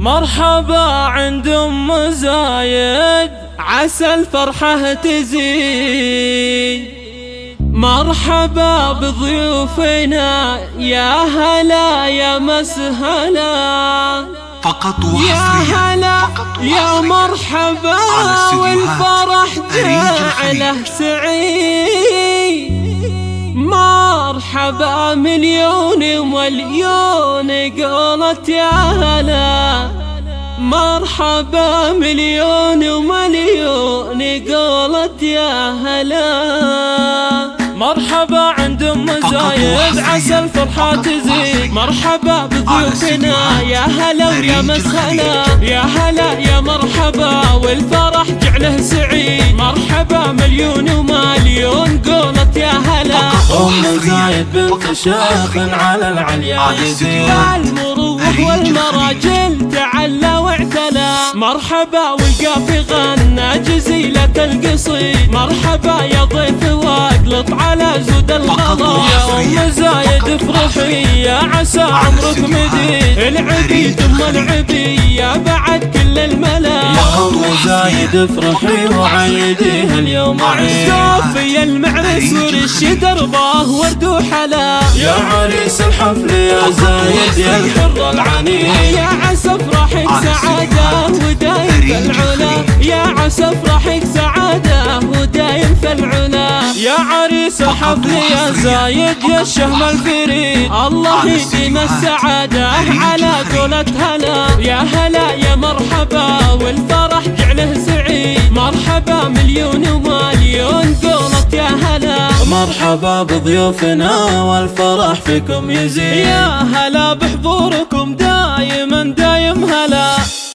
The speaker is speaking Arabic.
مرحبا عند ام زايد عسى الفرحة تزيد. مرحبا بضيوفنا يا هلا يا مسهلا، فقط يا هلا يا مرحبا والفرح جعله سعيد. مرحبا مليون ومليون قولت يا هلا، مرحبا مليون ومليون قولت يا هلا. مرحبا عند ام زايد عسى الفرحة تزيد. مرحبا بضيوفنا يا هلا ويا مسهلا، يا هلا يا مرحبا والفرح جعله سعيد. مرحبا مليون ومليون قولت يا هلا. ام زايد بنت شيخ على العليا يزيد، المروح والمراجل تعلى واعتلى. مرحبا والقافي غنى جزيلة القصيد. مرحبا يا ضيف واقلط على زود الغلا. يا ام زايد افرحي يا عسى عمرك مديد، العبيد ام العبية بعد كل الملا. يا ام زايد افرحي وعيديها اليوم عيد. صافي المعرس ورش دربه ورد وحلا. يا عريس الحفل يا زايد يا الحر العنيد، يا عسى افرحك سعادة ودايم في العلا. يا عسى افرحك سعادة ودايم في العلا. يا عريس الحفل يا زايد يا الشهم الفريد، الله يديم السعادة على قولة هلا. يا هلا يا مرحبا والفرح جعله سعيد. مرحبا مليون ومليون قولة يا هلا. مرحبا بضيوفنا والفرح فيكم يزيد. يا هلا بحضوركم دايما دايم هلا.